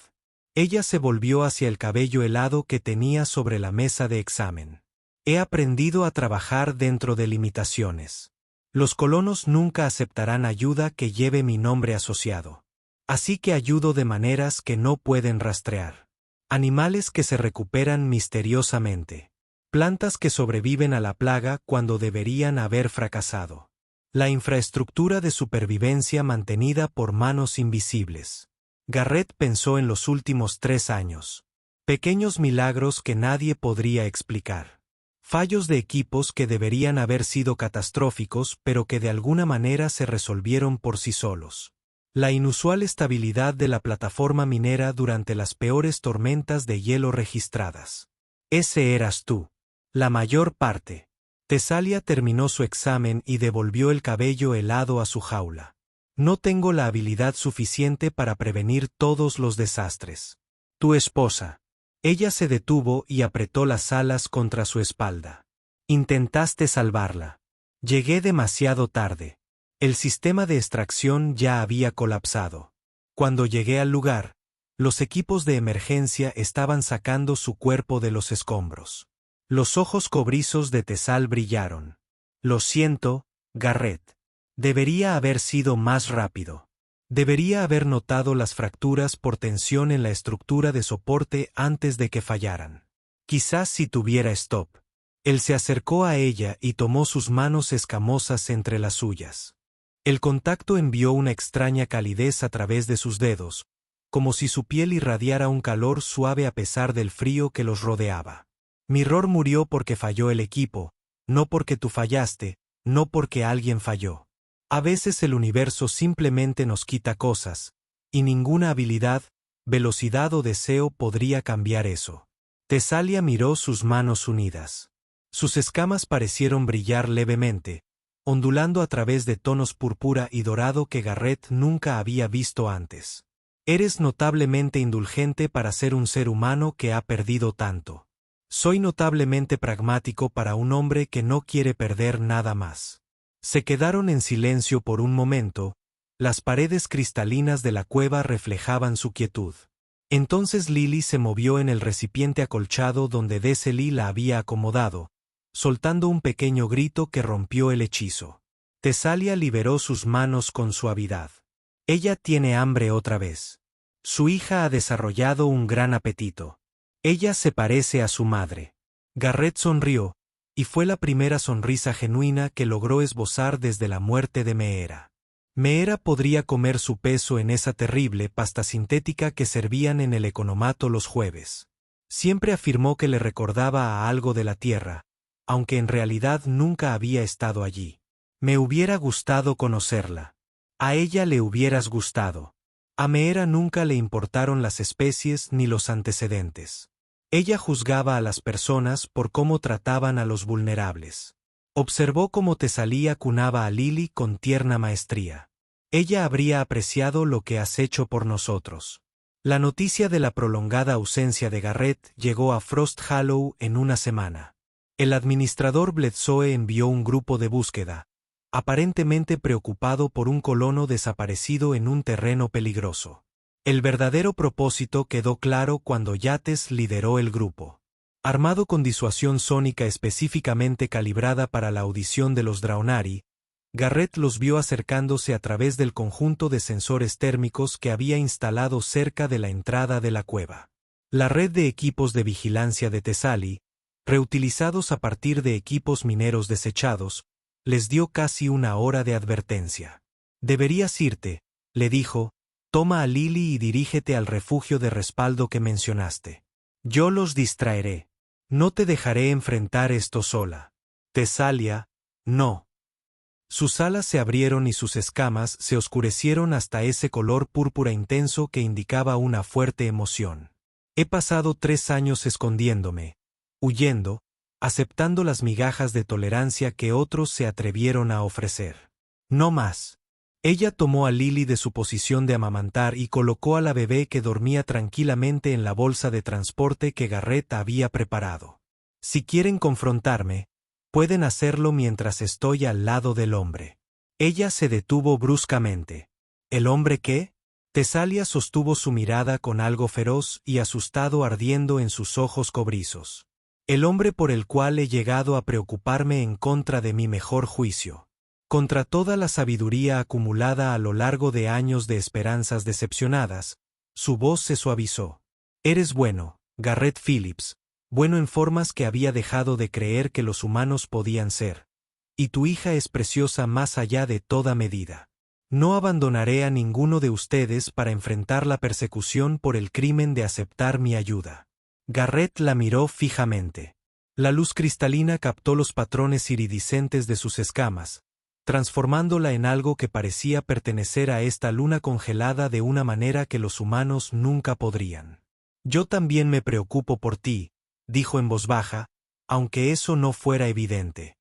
Ella se volvió hacia el cabello helado que tenía sobre la mesa de examen. He aprendido a trabajar dentro de limitaciones. Los colonos nunca aceptarán ayuda que lleve mi nombre asociado. Así que ayudo de maneras que no pueden rastrear. Animales que se recuperan misteriosamente. Plantas que sobreviven a la plaga cuando deberían haber fracasado. La infraestructura de supervivencia mantenida por manos invisibles. Garrett pensó en los últimos 3 años. Pequeños milagros que nadie podría explicar. Fallos de equipos que deberían haber sido catastróficos pero que de alguna manera se resolvieron por sí solos. La inusual estabilidad de la plataforma minera durante las peores tormentas de hielo registradas. Ese eras tú. La mayor parte. Tesalia terminó su examen y devolvió el cabello helado a su jaula. No tengo la habilidad suficiente para prevenir todos los desastres. Tu esposa. Ella se detuvo y apretó las alas contra su espalda. Intentaste salvarla. Llegué demasiado tarde. El sistema de extracción ya había colapsado. Cuando llegué al lugar, los equipos de emergencia estaban sacando su cuerpo de los escombros. Los ojos cobrizos de Tesal brillaron. Lo siento, Garrett. Debería haber sido más rápido. Debería haber notado las fracturas por tensión en la estructura de soporte antes de que fallaran. Quizás si tuviera stop. Él se acercó a ella y tomó sus manos escamosas entre las suyas. El contacto envió una extraña calidez a través de sus dedos, como si su piel irradiara un calor suave a pesar del frío que los rodeaba. Mirror murió porque falló el equipo, no porque tú fallaste, no porque alguien falló. A veces el universo simplemente nos quita cosas, y ninguna habilidad, velocidad o deseo podría cambiar eso. Tesalia miró sus manos unidas. Sus escamas parecieron brillar levemente, ondulando a través de tonos púrpura y dorado que Garrett nunca había visto antes. Eres notablemente indulgente para ser un ser humano que ha perdido tanto. Soy notablemente pragmático para un hombre que no quiere perder nada más. Se quedaron en silencio por un momento, las paredes cristalinas de la cueva reflejaban su quietud. Entonces Lily se movió en el recipiente acolchado donde Deseli la había acomodado, soltando un pequeño grito que rompió el hechizo. Tesalia liberó sus manos con suavidad. Ella tiene hambre otra vez. Su hija ha desarrollado un gran apetito. Ella se parece a su madre. Garrett sonrió, y fue la primera sonrisa genuina que logró esbozar desde la muerte de Meera. Meera podría comer su peso en esa terrible pasta sintética que servían en el economato los jueves. Siempre afirmó que le recordaba a algo de la tierra, aunque en realidad nunca había estado allí. Me hubiera gustado conocerla. A ella le hubieras gustado. A Meera nunca le importaron las especies ni los antecedentes. Ella juzgaba a las personas por cómo trataban a los vulnerables. Observó cómo Tesalia cunaba a Lily con tierna maestría. Ella habría apreciado lo que has hecho por nosotros. La noticia de la prolongada ausencia de Garrett llegó a Frost Hollow en una semana. El administrador Bledsoe envió un grupo de búsqueda, aparentemente preocupado por un colono desaparecido en un terreno peligroso. El verdadero propósito quedó claro cuando Yates lideró el grupo. Armado con disuasión sónica específicamente calibrada para la audición de los Draonari, Garrett los vio acercándose a través del conjunto de sensores térmicos que había instalado cerca de la entrada de la cueva. La red de equipos de vigilancia de Tesali, reutilizados a partir de equipos mineros desechados, les dio casi una hora de advertencia. Deberías irte, le dijo. Toma a Lily y dirígete al refugio de respaldo que mencionaste. Yo los distraeré. No te dejaré enfrentar esto sola. Tesalia, no. Sus alas se abrieron y sus escamas se oscurecieron hasta ese color púrpura intenso que indicaba una fuerte emoción. He pasado 3 años escondiéndome, huyendo, aceptando las migajas de tolerancia que otros se atrevieron a ofrecer. No más. Ella tomó a Lily de su posición de amamantar y colocó a la bebé que dormía tranquilamente en la bolsa de transporte que Garrett había preparado. Si quieren confrontarme, pueden hacerlo mientras estoy al lado del hombre. Ella se detuvo bruscamente. ¿El hombre qué? Tesalia sostuvo su mirada con algo feroz y asustado ardiendo en sus ojos cobrizos. El hombre por el cual he llegado a preocuparme en contra de mi mejor juicio. Contra toda la sabiduría acumulada a lo largo de años de esperanzas decepcionadas, su voz se suavizó. Eres bueno, Garrett Phillips, bueno en formas que había dejado de creer que los humanos podían ser. Y tu hija es preciosa más allá de toda medida. No abandonaré a ninguno de ustedes para enfrentar la persecución por el crimen de aceptar mi ayuda. Garrett la miró fijamente. La luz cristalina captó los patrones iridiscentes de sus escamas, transformándola en algo que parecía pertenecer a esta luna congelada de una manera que los humanos nunca podrían. Yo también me preocupo por ti, dijo en voz baja, aunque eso no fuera evidente.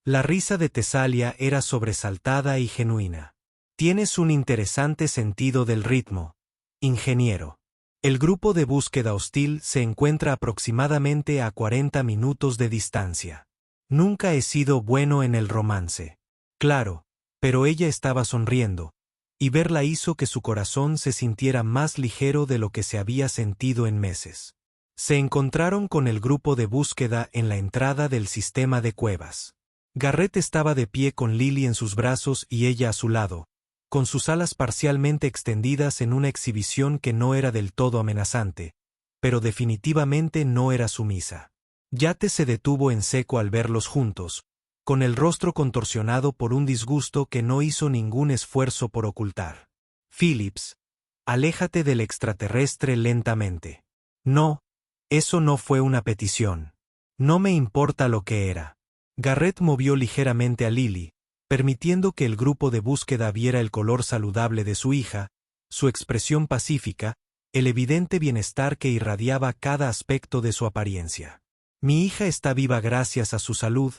La risa de Tesalia era sobresaltada y genuina. Tienes un interesante sentido del ritmo, ingeniero. El grupo de búsqueda hostil se encuentra aproximadamente a 40 minutos de distancia. Nunca he sido bueno en el romance. Claro, pero ella estaba sonriendo, y verla hizo que su corazón se sintiera más ligero de lo que se había sentido en meses. Se encontraron con el grupo de búsqueda en la entrada del sistema de cuevas. Garrett estaba de pie con Lily en sus brazos y ella a su lado, con sus alas parcialmente extendidas en una exhibición que no era del todo amenazante, pero definitivamente no era sumisa. Yate se detuvo en seco al verlos juntos, con el rostro contorsionado por un disgusto que no hizo ningún esfuerzo por ocultar. Phillips, aléjate del extraterrestre lentamente. No, eso no fue una petición. No me importa lo que era. Garrett movió ligeramente a Lily, permitiendo que el grupo de búsqueda viera el color saludable de su hija, su expresión pacífica, el evidente bienestar que irradiaba cada aspecto de su apariencia. Mi hija está viva gracias a su salud,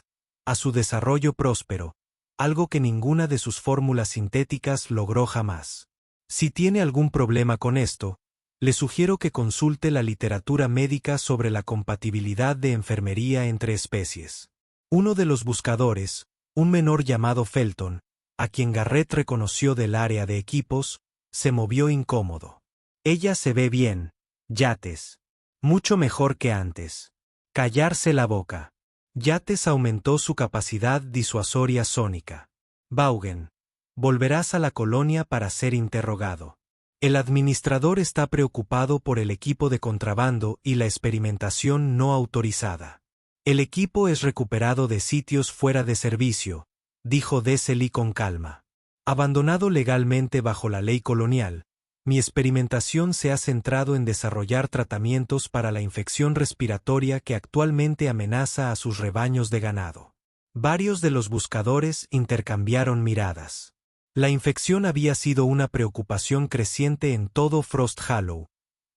a su desarrollo próspero, algo que ninguna de sus fórmulas sintéticas logró jamás. Si tiene algún problema con esto, le sugiero que consulte la literatura médica sobre la compatibilidad de enfermería entre especies. Uno de los buscadores, un menor llamado Felton, a quien Garrett reconoció del área de equipos, se movió incómodo. Ella se ve bien, Yates. Mucho mejor que antes. Callarse la boca. Yates aumentó su capacidad disuasoria sónica. Vaughan, volverás a la colonia para ser interrogado. El administrador está preocupado por el equipo de contrabando y la experimentación no autorizada. El equipo es recuperado de sitios fuera de servicio, dijo Desailly con calma. Abandonado legalmente bajo la ley colonial, mi experimentación se ha centrado en desarrollar tratamientos para la infección respiratoria que actualmente amenaza a sus rebaños de ganado. Varios de los buscadores intercambiaron miradas. La infección había sido una preocupación creciente en todo Frost Hollow,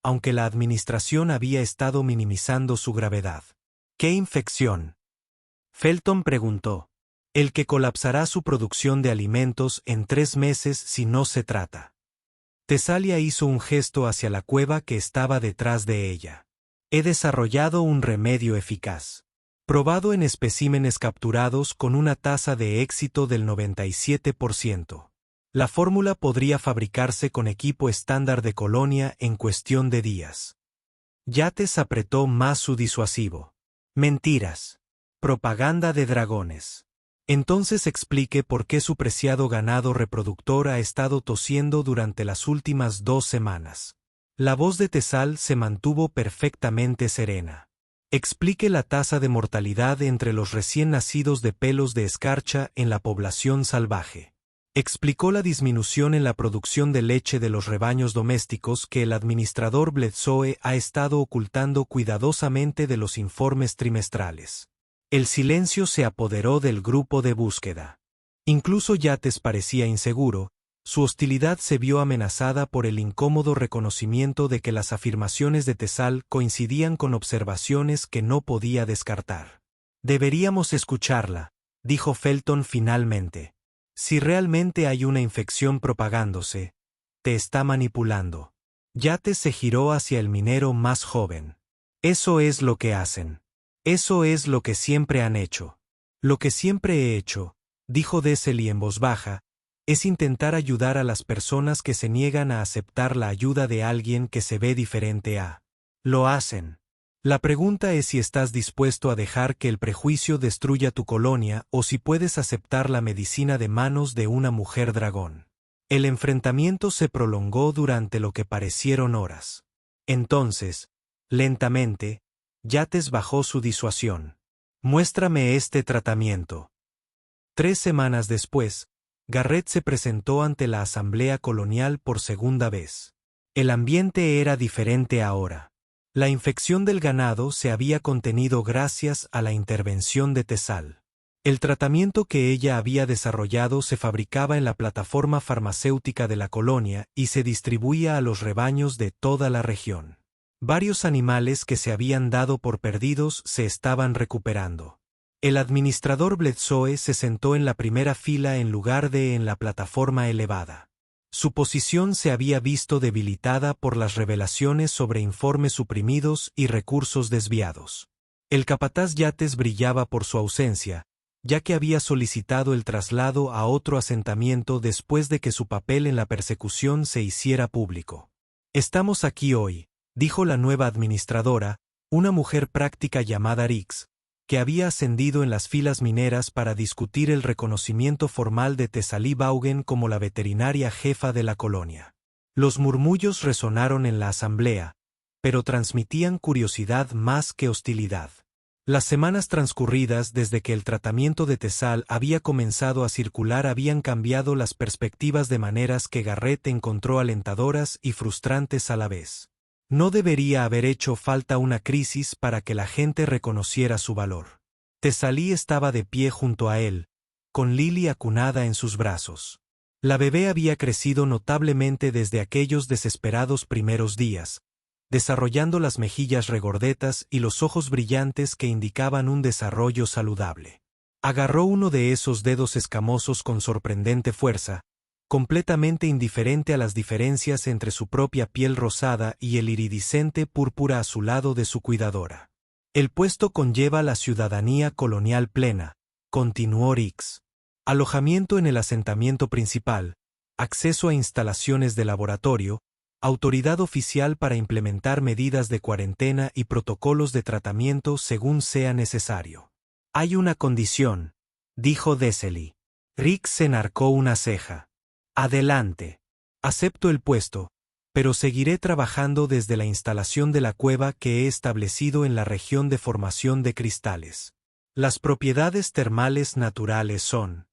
aunque la administración había estado minimizando su gravedad. ¿Qué infección? Felton preguntó. El que colapsará su producción de alimentos en 3 meses si no se trata. Tesalia hizo un gesto hacia la cueva que estaba detrás de ella. He desarrollado un remedio eficaz. Probado en especímenes capturados con una tasa de éxito del 97%. La fórmula podría fabricarse con equipo estándar de colonia en cuestión de días. Yates apretó más su disuasivo. Mentiras. Propaganda de dragones. Entonces explique por qué su preciado ganado reproductor ha estado tosiendo durante las últimas 2 semanas. La voz de Tesal se mantuvo perfectamente serena. Explique la tasa de mortalidad entre los recién nacidos de pelos de escarcha en la población salvaje. Explicó la disminución en la producción de leche de los rebaños domésticos que el administrador Bledsoe ha estado ocultando cuidadosamente de los informes trimestrales. El silencio se apoderó del grupo de búsqueda. Incluso Yates parecía inseguro, su hostilidad se vio amenazada por el incómodo reconocimiento de que las afirmaciones de Tesal coincidían con observaciones que no podía descartar. Deberíamos escucharla, dijo Felton finalmente. Si realmente hay una infección propagándose, te está manipulando. Yates se giró hacia el minero más joven. Eso es lo que hacen. Eso es lo que siempre han hecho. Lo que siempre he hecho, dijo Desailly en voz baja, es intentar ayudar a las personas que se niegan a aceptar la ayuda de alguien que se ve diferente a. Lo hacen. La pregunta es si estás dispuesto a dejar que el prejuicio destruya tu colonia o si puedes aceptar la medicina de manos de una mujer dragón. El enfrentamiento se prolongó durante lo que parecieron horas. Entonces, lentamente, Yates bajó su disuasión. Muéstrame este tratamiento. 3 semanas después, Garrett se presentó ante la Asamblea Colonial por segunda vez. El ambiente era diferente ahora. La infección del ganado se había contenido gracias a la intervención de Tessal. El tratamiento que ella había desarrollado se fabricaba en la plataforma farmacéutica de la colonia y se distribuía a los rebaños de toda la región. Varios animales que se habían dado por perdidos se estaban recuperando. El administrador Bledsoe se sentó en la primera fila en lugar de en la plataforma elevada. Su posición se había visto debilitada por las revelaciones sobre informes suprimidos y recursos desviados. El capataz Yates brillaba por su ausencia, ya que había solicitado el traslado a otro asentamiento después de que su papel en la persecución se hiciera público. Estamos aquí hoy, dijo la nueva administradora, una mujer práctica llamada Rix, que había ascendido en las filas mineras para discutir el reconocimiento formal de Thessaly Vaughan como la veterinaria jefa de la colonia. Los murmullos resonaron en la asamblea, pero transmitían curiosidad más que hostilidad. Las semanas transcurridas desde que el tratamiento de Tessal había comenzado a circular habían cambiado las perspectivas de maneras que Garrett encontró alentadoras y frustrantes a la vez. No debería haber hecho falta una crisis para que la gente reconociera su valor. Thessaly estaba de pie junto a él, con Lily acunada en sus brazos. La bebé había crecido notablemente desde aquellos desesperados primeros días, desarrollando las mejillas regordetas y los ojos brillantes que indicaban un desarrollo saludable. Agarró uno de esos dedos escamosos con sorprendente fuerza, completamente indiferente a las diferencias entre su propia piel rosada y el iridiscente púrpura azulado de su cuidadora. El puesto conlleva la ciudadanía colonial plena, continuó Rix. Alojamiento en el asentamiento principal, acceso a instalaciones de laboratorio, autoridad oficial para implementar medidas de cuarentena y protocolos de tratamiento según sea necesario. Hay una condición, dijo Thessaly. Rix se enarcó una ceja. Adelante. Acepto el puesto, pero seguiré trabajando desde la instalación de la cueva que he establecido en la región de formación de cristales. Las propiedades termales naturales son.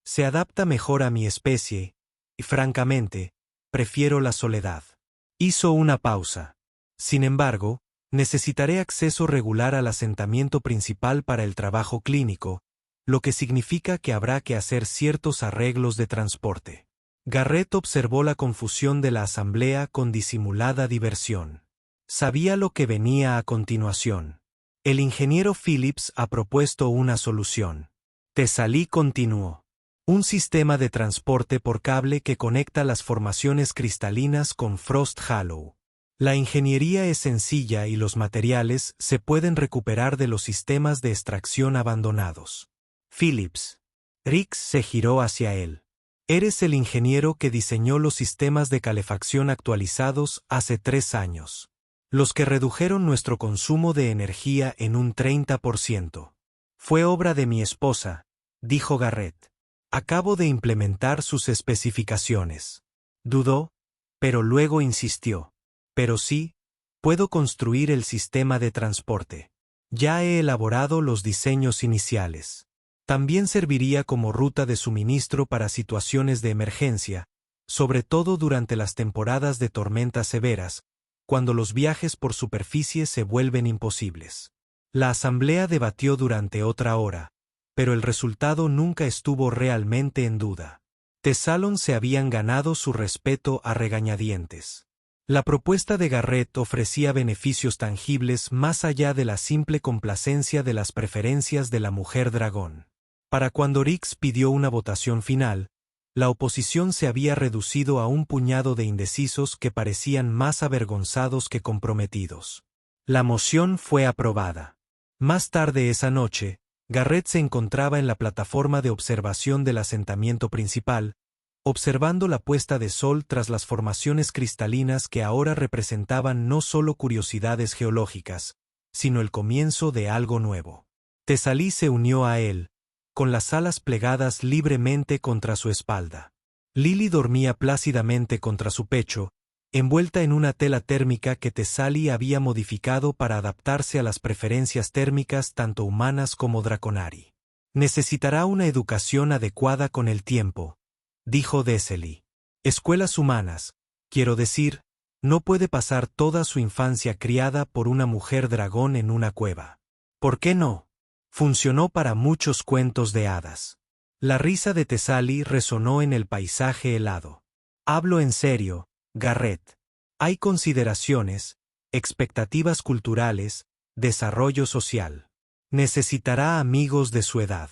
Se adapta mejor a mi especie, y francamente, prefiero la soledad. Hizo una pausa. Sin embargo, necesitaré acceso regular al asentamiento principal para el trabajo clínico, lo que significa que habrá que hacer ciertos arreglos de transporte. Garrett observó la confusión de la asamblea con disimulada diversión. Sabía lo que venía a continuación. El ingeniero Phillips ha propuesto una solución. Thessaly continuó. Un sistema de transporte por cable que conecta las formaciones cristalinas con Frost Hollow. La ingeniería es sencilla y los materiales se pueden recuperar de los sistemas de extracción abandonados. Phillips. Rix se giró hacia él. Eres el ingeniero que diseñó los sistemas de calefacción actualizados hace 3 años. Los que redujeron nuestro consumo de energía en un 30%. Fue obra de mi esposa, dijo Garrett. Acabo de implementar sus especificaciones. Dudó, pero luego insistió. Pero sí, puedo construir el sistema de transporte. Ya he elaborado los diseños iniciales. También serviría como ruta de suministro para situaciones de emergencia, sobre todo durante las temporadas de tormentas severas, cuando los viajes por superficie se vuelven imposibles. La asamblea debatió durante otra hora, pero el resultado nunca estuvo realmente en duda. Thessalon se habían ganado su respeto a regañadientes. La propuesta de Garrett ofrecía beneficios tangibles más allá de la simple complacencia de las preferencias de la mujer dragón. Para cuando Rix pidió una votación final, la oposición se había reducido a un puñado de indecisos que parecían más avergonzados que comprometidos. La moción fue aprobada. Más tarde esa noche, Garrett se encontraba en la plataforma de observación del asentamiento principal, observando la puesta de sol tras las formaciones cristalinas que ahora representaban no solo curiosidades geológicas, sino el comienzo de algo nuevo. Tesalí se unió a él, con las alas plegadas libremente contra su espalda. Lily dormía plácidamente contra su pecho, envuelta en una tela térmica que Tesalí había modificado para adaptarse a las preferencias térmicas tanto humanas como Draconari. Necesitará una educación adecuada con el tiempo, dijo Tesalí. Escuelas humanas, quiero decir, no puede pasar toda su infancia criada por una mujer dragón en una cueva. ¿Por qué no? Funcionó para muchos cuentos de hadas. La risa de Tesalí resonó en el paisaje helado. Hablo en serio, Garrett. Hay consideraciones, expectativas culturales, desarrollo social. Necesitará amigos de su edad.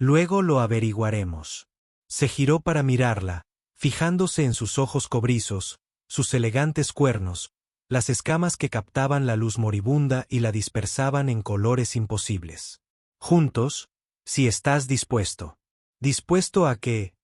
Luego lo averiguaremos. Se giró para mirarla, fijándose en sus ojos cobrizos, sus elegantes cuernos, las escamas que captaban la luz moribunda y la dispersaban en colores imposibles. Juntos, si estás dispuesto. ¿Dispuesto a qué?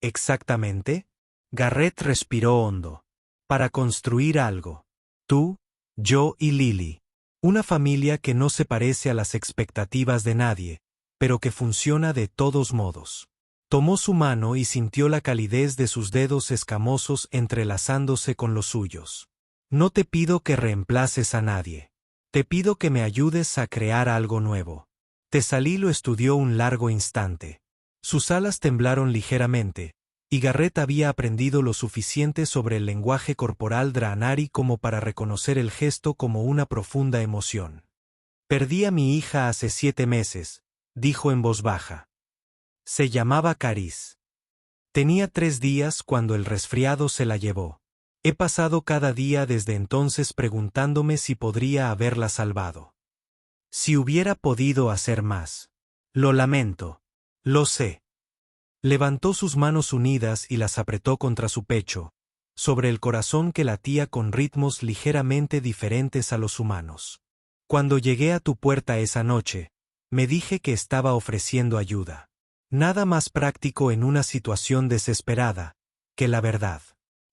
¿Exactamente? Garrett respiró hondo. Para construir algo. Tú, yo y Lily. Una familia que no se parece a las expectativas de nadie, pero que funciona de todos modos. Tomó su mano y sintió la calidez de sus dedos escamosos entrelazándose con los suyos. No te pido que reemplaces a nadie. Te pido que me ayudes a crear algo nuevo. Tesalí lo estudió un largo instante. Sus alas temblaron ligeramente, y Garrett había aprendido lo suficiente sobre el lenguaje corporal Draenari como para reconocer el gesto como una profunda emoción. Perdí a mi hija hace 7 meses, dijo en voz baja. Se llamaba Caris. Tenía 3 días cuando el resfriado se la llevó. He pasado cada día desde entonces preguntándome si podría haberla salvado. Si hubiera podido hacer más. Lo lamento. Lo sé. Levantó sus manos unidas y las apretó contra su pecho, sobre el corazón que latía con ritmos ligeramente diferentes a los humanos. Cuando llegué a tu puerta esa noche, me dije que estaba ofreciendo ayuda. Nada más práctico en una situación desesperada, que la verdad.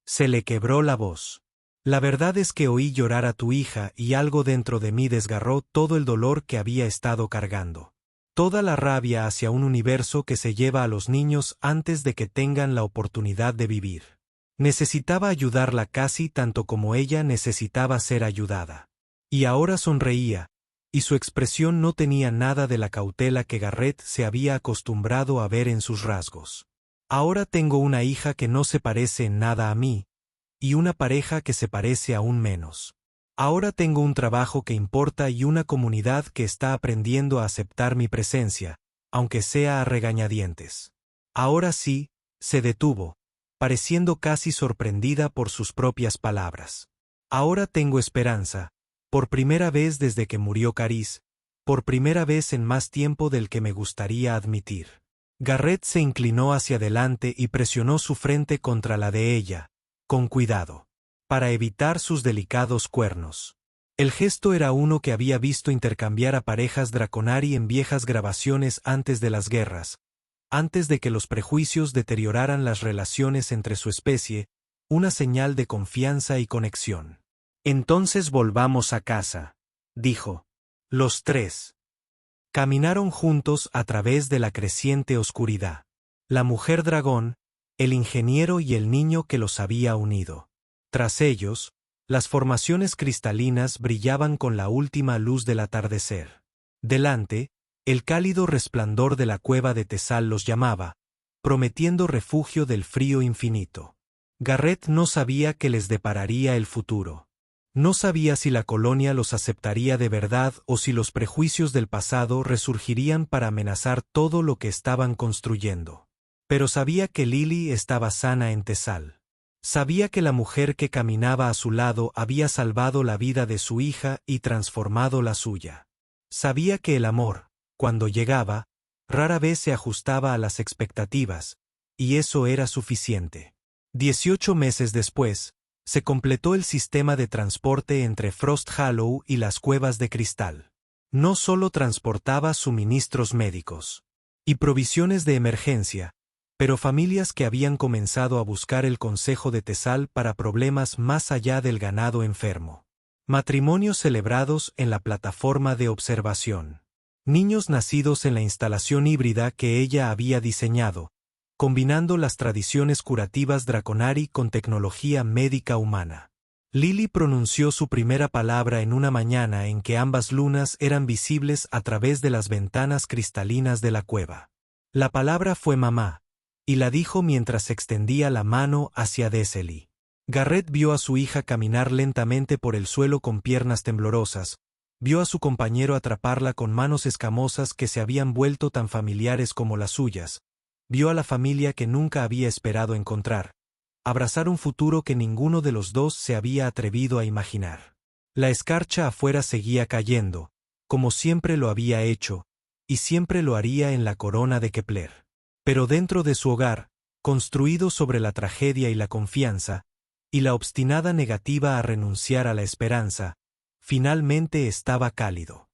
Se le quebró la voz. La verdad es que oí llorar a tu hija y algo dentro de mí desgarró todo el dolor que había estado cargando. Toda la rabia hacia un universo que se lleva a los niños antes de que tengan la oportunidad de vivir. Necesitaba ayudarla casi tanto como ella necesitaba ser ayudada. Y ahora sonreía, y su expresión no tenía nada de la cautela que Garrett se había acostumbrado a ver en sus rasgos. Ahora tengo una hija que no se parece en nada a mí, y una pareja que se parece aún menos. Ahora tengo un trabajo que importa y una comunidad que está aprendiendo a aceptar mi presencia, aunque sea a regañadientes. Ahora sí, se detuvo, pareciendo casi sorprendida por sus propias palabras. Ahora tengo esperanza, por primera vez desde que murió Caris, por primera vez en más tiempo del que me gustaría admitir. Garrett se inclinó hacia adelante y presionó su frente contra la de ella, con cuidado, para evitar sus delicados cuernos. El gesto era uno que había visto intercambiar a parejas Draconari en viejas grabaciones antes de las guerras, antes de que los prejuicios deterioraran las relaciones entre su especie, una señal de confianza y conexión. Entonces volvamos a casa, dijo. Los 3. Caminaron juntos a través de la creciente oscuridad. La mujer dragón, el ingeniero y el niño que los había unido. Tras ellos, las formaciones cristalinas brillaban con la última luz del atardecer. Delante, el cálido resplandor de la cueva de Tesal los llamaba, prometiendo refugio del frío infinito. Garrett no sabía qué les depararía el futuro. No sabía si la colonia los aceptaría de verdad o si los prejuicios del pasado resurgirían para amenazar todo lo que estaban construyendo. Pero sabía que Lily estaba sana en Tesal. Sabía que la mujer que caminaba a su lado había salvado la vida de su hija y transformado la suya. Sabía que el amor, cuando llegaba, rara vez se ajustaba a las expectativas, y eso era suficiente. 18 meses después, se completó el sistema de transporte entre Frost Hollow y las cuevas de cristal. No solo transportaba suministros médicos y provisiones de emergencia, pero familias que habían comenzado a buscar el consejo de Tesal para problemas más allá del ganado enfermo. Matrimonios celebrados en la plataforma de observación. Niños nacidos en la instalación híbrida que ella había diseñado, combinando las tradiciones curativas Draconari con tecnología médica humana. Lily pronunció su primera palabra en una mañana en que ambas lunas eran visibles a través de las ventanas cristalinas de la cueva. La palabra fue mamá, y la dijo mientras extendía la mano hacia Desely. Garrett vio a su hija caminar lentamente por el suelo con piernas temblorosas, vio a su compañero atraparla con manos escamosas que se habían vuelto tan familiares como las suyas, vio a la familia que nunca había esperado encontrar, abrazar un futuro que ninguno de los dos se había atrevido a imaginar. La escarcha afuera seguía cayendo, como siempre lo había hecho, y siempre lo haría en la corona de Kepler. Pero dentro de su hogar, construido sobre la tragedia y la confianza, y la obstinada negativa a renunciar a la esperanza, finalmente estaba cálido.